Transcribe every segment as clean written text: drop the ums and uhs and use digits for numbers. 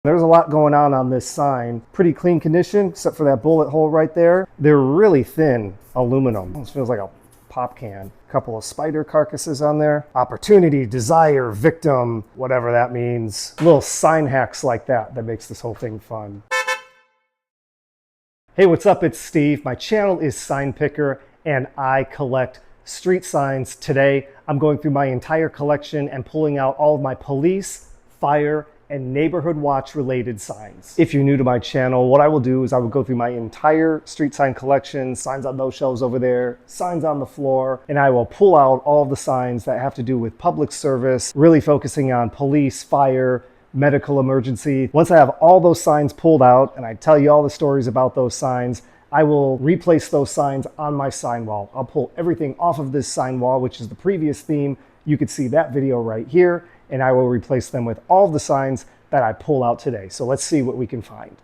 There's a lot going on this sign. Pretty clean condition, except for that bullet hole right there. They're really thin aluminum. This feels like a pop can. A couple of spider carcasses on there. Opportunity, desire, victim, whatever that means. Little sign hacks like that makes this whole thing fun. Hey, what's up? It's Steve. My channel is Sign Picker, and I collect street signs. Today, I'm going through my entire collection and pulling out all of my police, fire, and neighborhood watch related signs. If you're new to my channel, what I will do is I will go through my entire street sign collection, signs on those shelves over there, signs on the floor, and I will pull out all of the signs that have to do with public service, really focusing on police, fire, medical emergency. Once I have all those signs pulled out and I tell you all the stories about those signs, I will replace those signs on my sign wall. I'll pull everything off of this sign wall, which is the previous theme. You could see that video right here, and I will replace them with all of the signs that I pull out today. So let's see what we can find.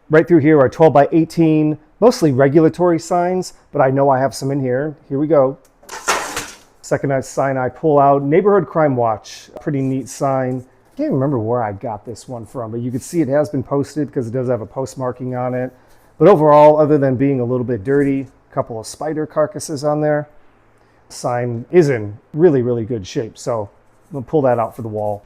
Right through here are 12 by 18, mostly regulatory signs, but I know I have some in here. Here we go. Second sign I pull out, Neighborhood Crime Watch. Pretty neat sign. I can't remember where I got this one from, but you can see it has been posted because it does have a postmarking on it. But overall, other than being a little bit dirty, a couple of spider carcasses on there, the sign is in really, really good shape. So we'll pull that out for the wall.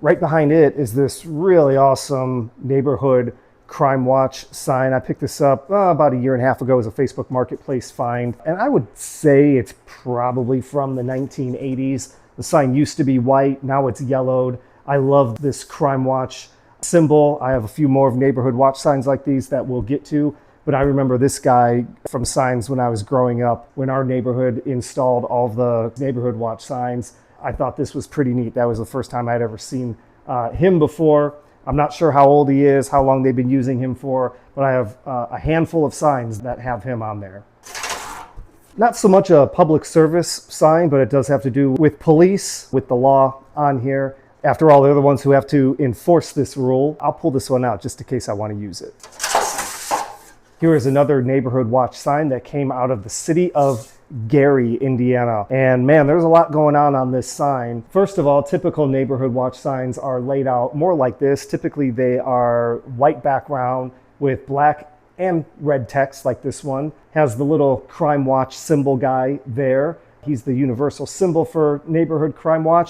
Right behind it is this really awesome Neighborhood Crime Watch sign. I picked this up about a year and a half ago as a Facebook Marketplace find. And I would say it's probably from the 1980s. The sign used to be white, now it's yellowed. I love this Crime Watch symbol. I have a few more of Neighborhood Watch signs like these that we'll get to. But I remember this guy from signs when I was growing up, when our neighborhood installed all the Neighborhood Watch signs. I thought this was pretty neat. That was the first time I'd ever seen him before. I'm not sure how old he is, how long they've been using him for, but I have a handful of signs that have him on there. Not so much a public service sign, but it does have to do with police, with the law on here. After all, they're the ones who have to enforce this rule. I'll pull this one out just in case I want to use it. Here is another Neighborhood Watch sign that came out of the city of Gary, Indiana. And man, there's a lot going on this sign. First of all, typical Neighborhood Watch signs are laid out more like this. Typically, they are white background with black and red text like this one. Has the little Crime Watch symbol guy there. He's the universal symbol for Neighborhood Crime Watch.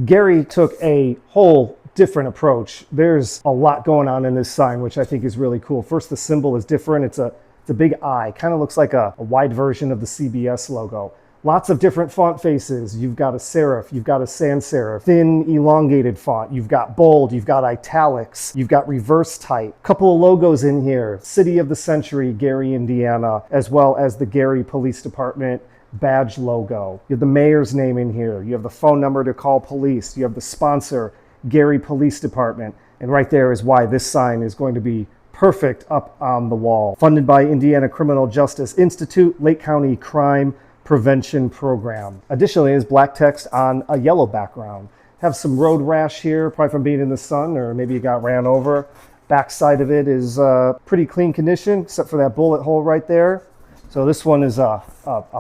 Gary took a whole different approach. There's a lot going on in this sign, which I think is really cool. First, the symbol is different. It's a big eye. Kind of looks like a wide version of the CBS logo. Lots of different font faces. You've got a serif, you've got a sans serif, thin elongated font, you've got bold, you've got italics, you've got reverse type. Couple of logos in here. City of the Century, Gary, Indiana, as well as the Gary Police Department badge logo. You have the mayor's name in here. You have the phone number to call police. You have the sponsor, Gary Police Department. And right there is why this sign is going to be perfect up on the wall. Funded by Indiana Criminal Justice Institute, Lake County Crime Prevention Program. Additionally, is black text on a yellow background. Have some road rash here, probably from being in the sun, or maybe you got ran over. Back side of it is pretty clean condition, except for that bullet hole right there. So this one is a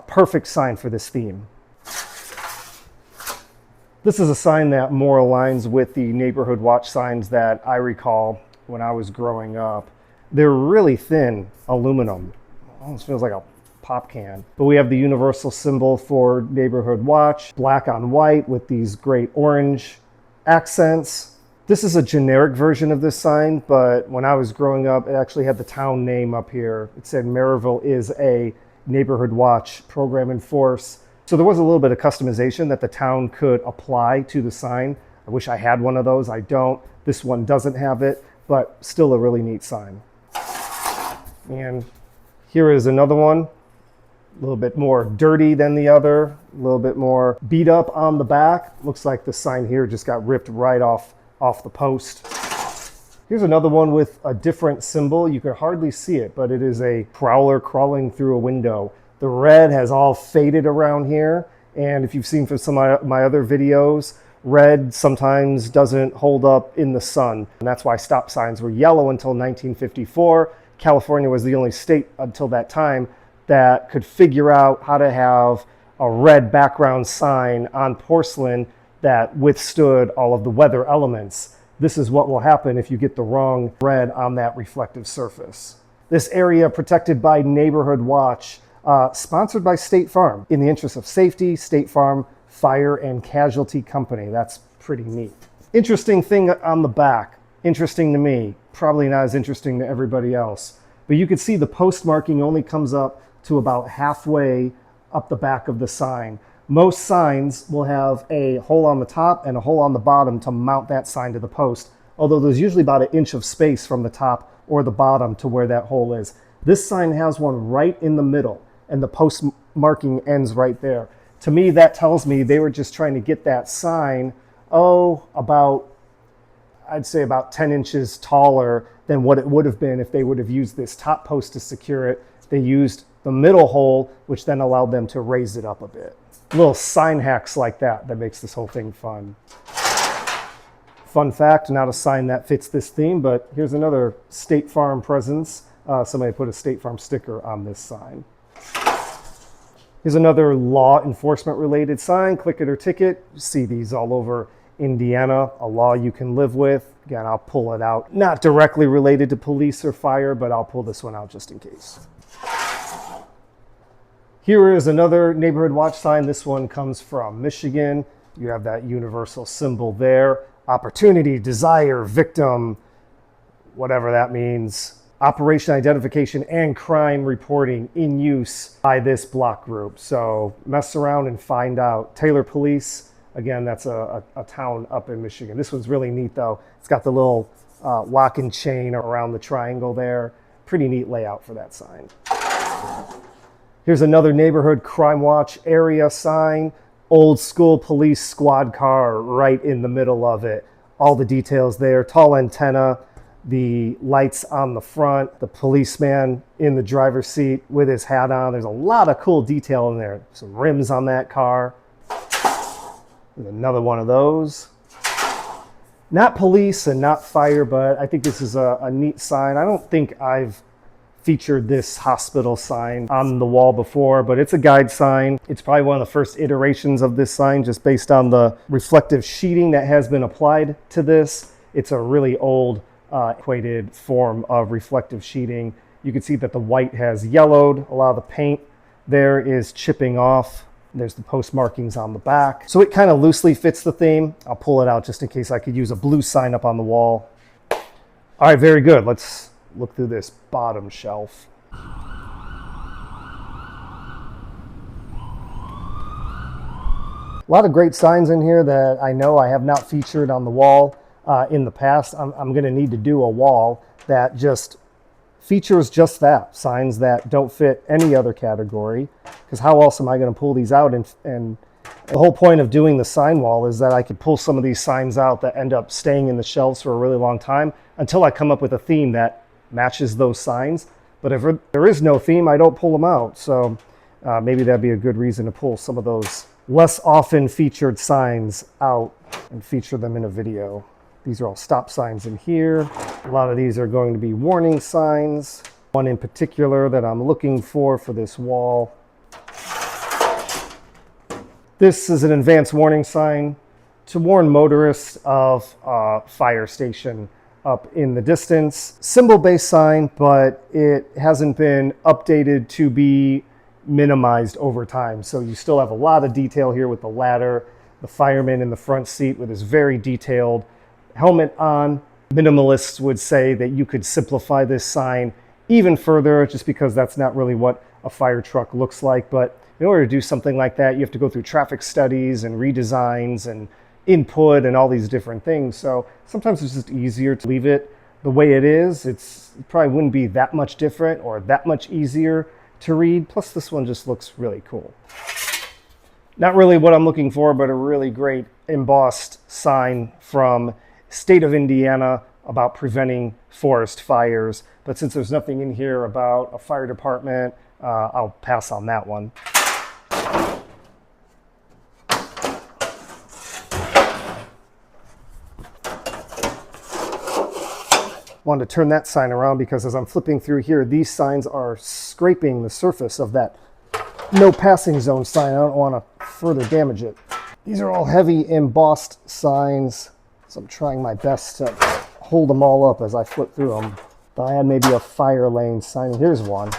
perfect sign for this theme. This is a sign that more aligns with the Neighborhood Watch signs that I recall when I was growing up. They're really thin aluminum. Almost feels like a pop can. But we have the universal symbol for Neighborhood Watch, black on white with these great orange accents. This is a generic version of this sign, but when I was growing up, it actually had the town name up here. It said Maryville is a Neighborhood Watch program in force. So there was a little bit of customization that the town could apply to the sign. I wish I had one of those. I don't. This one doesn't have it, but still a really neat sign. And here is another one. A little bit more dirty than the other, a little bit more beat up on the back. Looks like the sign here just got ripped right off the post. Here's another one with a different symbol. You can hardly see it, but it is a prowler crawling through a window. The red has all faded around here, and if you've seen from some of my other videos, red sometimes doesn't hold up in the sun. And that's why stop signs were yellow until 1954. California was the only state until that time that could figure out how to have a red background sign on porcelain that withstood all of the weather elements. This is what will happen if you get the wrong red on that reflective surface. This area protected by Neighborhood Watch, sponsored by State Farm. In the interest of safety, State Farm Fire and Casualty Company. That's pretty neat. Interesting thing on the back. Interesting to me. Probably not as interesting to everybody else. But you can see the post marking only comes up to about halfway up the back of the sign. Most signs will have a hole on the top and a hole on the bottom to mount that sign to the post, although there's usually about an inch of space from the top or the bottom to where that hole is. This sign has one right in the middle, and the post marking ends right there. To me, that tells me they were just trying to get that sign, I'd say about 10 inches taller than what it would have been if they would have used this top post to secure it. They used the middle hole, which then allowed them to raise it up a bit. Little sign hacks like that makes this whole thing fun. Fun fact, not a sign that fits this theme, but here's another State Farm presence. Somebody put a State Farm sticker on this sign. Here's another law enforcement related sign, click it or ticket. You see these all over Indiana, a law you can live with. Again, I'll pull it out. Not directly related to police or fire, but I'll pull this one out just in case. Here is another Neighborhood Watch sign. This one comes from Michigan. You have that universal symbol there. Opportunity, desire, victim, whatever that means. Operation identification and crime reporting in use by this block group. So mess around and find out. Taylor Police, again, that's a town up in Michigan. This one's really neat though. It's got the little lock and chain around the triangle there. Pretty neat layout for that sign. Here's another Neighborhood Crime Watch area sign. Old school police squad car right in the middle of it. All the details there. Tall antenna, the lights on the front, the policeman in the driver's seat with his hat on. There's a lot of cool detail in there. Some rims on that car. There's another one of those. Not police and not fire, but I think this is a neat sign. I don't think I've featured this hospital sign on the wall before, but it's a guide sign. It's probably one of the first iterations of this sign just based on the reflective sheeting that has been applied to this. It's a really old antiquated form of reflective sheeting. You can see that the white has yellowed. A lot of the paint there is chipping off. There's the post markings on the back. So it kind of loosely fits the theme. I'll pull it out just in case I could use a blue sign up on the wall. All right, very good. Let's look through this bottom shelf. A lot of great signs in here that I know I have not featured on the wall in the past. I'm going to need to do a wall that just features just that, signs that don't fit any other category, because how else am I going to pull these out? And the whole point of doing the sign wall is that I could pull some of these signs out that end up staying in the shelves for a really long time until I come up with a theme that matches those signs. But if there is no theme, I don't pull them out. So maybe that'd be a good reason to pull some of those less often featured signs out and feature them in a video. These are all stop signs in here. A lot of these are going to be warning signs. One in particular that I'm looking for this wall. This is an advanced warning sign to warn motorists of a fire station up in the distance. Symbol-based sign, but it hasn't been updated to be minimized over time. So you still have a lot of detail here with the ladder, the fireman in the front seat with his very detailed helmet on. Minimalists would say that you could simplify this sign even further, just because that's not really what a fire truck looks like. But in order to do something like that, you have to go through traffic studies and redesigns and input and all these different things. So sometimes it's just easier to leave it the way it is. It probably wouldn't be that much different or that much easier to read. Plus this one just looks really cool. Not really what I'm looking for, but a really great embossed sign from state of Indiana about preventing forest fires. But since there's nothing in here about a fire department, I'll pass on that one. Wanted to turn that sign around because as I'm flipping through here, these signs are scraping the surface of that no passing zone sign. I don't want to further damage it. These are all heavy embossed signs, so I'm trying my best to hold them all up as I flip through them. Thought I had maybe a fire lane sign. Here's one.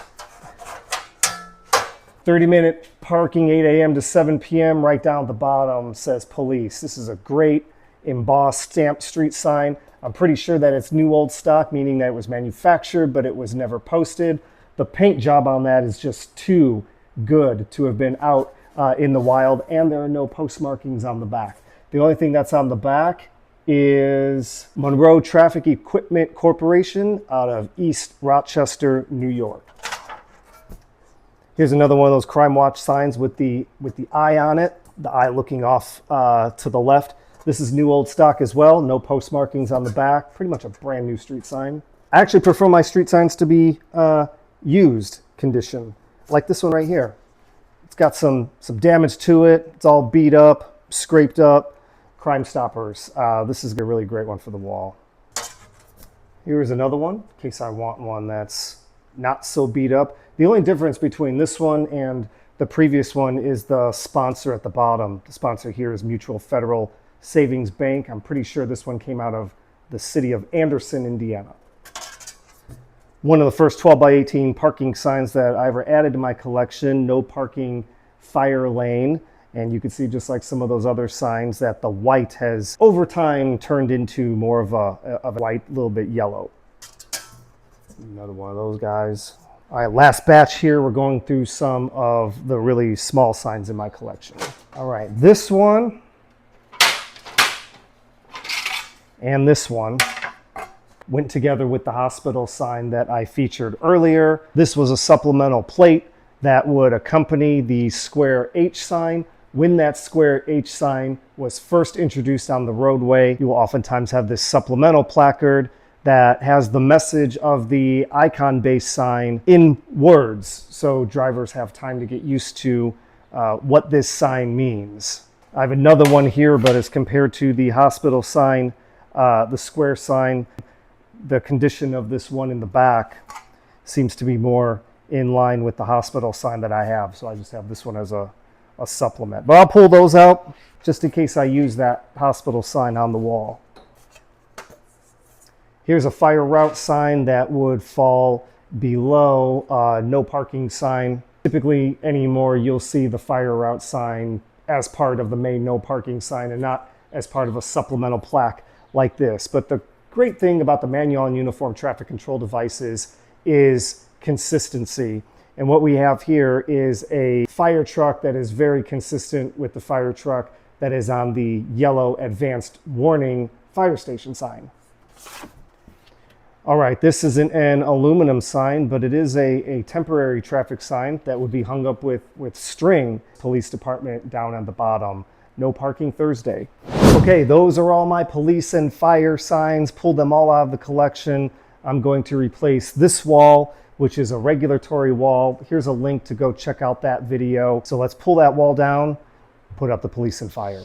30-minute parking, 8 a.m. to 7 p.m. Right down at the bottom says police. This is a great embossed stamped street sign. I'm pretty sure that it's new old stock, meaning that it was manufactured, but it was never posted. The paint job on that is just too good to have been out in the wild, and there are no post markings on the back. The only thing that's on the back is Monroe Traffic Equipment Corporation out of East Rochester, New York. Here's another one of those Crime Watch signs with the eye on it, the eye looking off to the left. This is new old stock as well, no post markings on the back, pretty much a brand new street sign. I actually prefer my street signs to be used condition, like this one right here. It's got some damage to it, it's all beat up, scraped up. Crime Stoppers. This is a really great one for the wall. Here's another one, in case I want one that's not so beat up. The only difference between this one and the previous one is the sponsor at the bottom. The sponsor here is Mutual Federal Savings Bank. I'm pretty sure this one came out of the city of Anderson, Indiana. One of the first 12 by 18 parking signs that I ever added to my collection, no parking fire lane. And you can see, just like some of those other signs, that the white has over time turned into more of a white, a little bit yellow. Another one of those guys. All right, last batch here. We're going through some of the really small signs in my collection. All right, this one and this one went together with the hospital sign that I featured earlier. This was a supplemental plate that would accompany the square H sign. When that square H sign was first introduced on the roadway, you will oftentimes have this supplemental placard that has the message of the icon-based sign in words, so drivers have time to get used to what this sign means. I have another one here, but as compared to the hospital sign, the square sign, the condition of this one in the back seems to be more in line with the hospital sign that I have, so I just have this one as a supplement. But I'll pull those out just in case I use that hospital sign on the wall. Here's a fire route sign that would fall below no parking sign. Typically anymore, you'll see the fire route sign as part of the main no parking sign and not as part of a supplemental plaque like this. But the great thing about the manual and uniform traffic control devices is consistency. And what we have here is a fire truck that is very consistent with the fire truck that is on the yellow advanced warning fire station sign. All right, this isn't an aluminum sign, but it is a temporary traffic sign that would be hung up with string. Police department down at the bottom. No parking Thursday. Okay, those are all my police and fire signs. Pulled them all out of the collection. I'm going to replace this wall, which is a regulatory wall. Here's a link to go check out that video. So let's pull that wall down, put up the police and fire.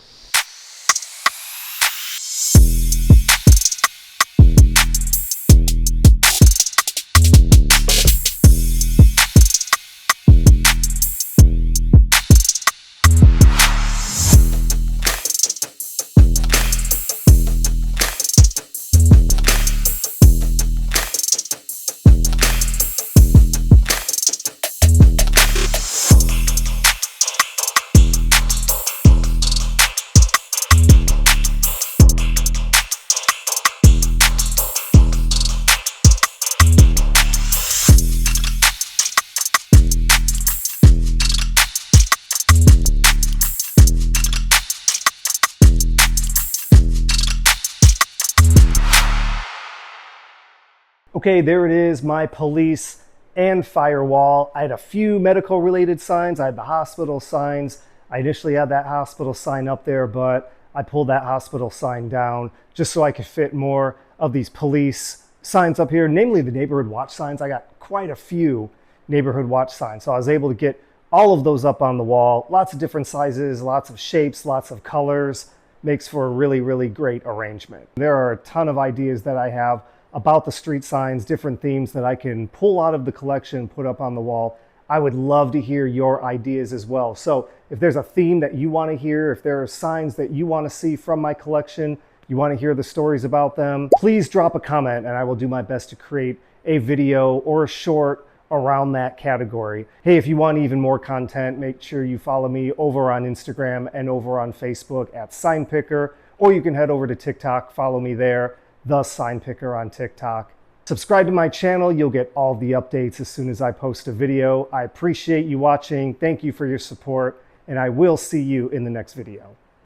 Okay, there it is, my police and fire wall. I had a few medical related signs. I had the hospital signs. I initially had that hospital sign up there, but I pulled that hospital sign down just so I could fit more of these police signs up here, namely the neighborhood watch signs. I got quite a few neighborhood watch signs, so I was able to get all of those up on the wall. Lots of different sizes, lots of shapes, lots of colors. Makes for a really, really great arrangement. There are a ton of ideas that I have about the street signs, different themes that I can pull out of the collection, put up on the wall. I would love to hear your ideas as well. So if there's a theme that you want to hear, if there are signs that you want to see from my collection, you want to hear the stories about them, please drop a comment and I will do my best to create a video or a short around that category. Hey, if you want even more content, make sure you follow me over on Instagram and over on Facebook at Sign Picker, or you can head over to TikTok, follow me there, The Sign Picker on TikTok. Subscribe to my channel, you'll get all the updates as soon as I post a video. I appreciate you watching, thank you for your support, and I will see you in the next video.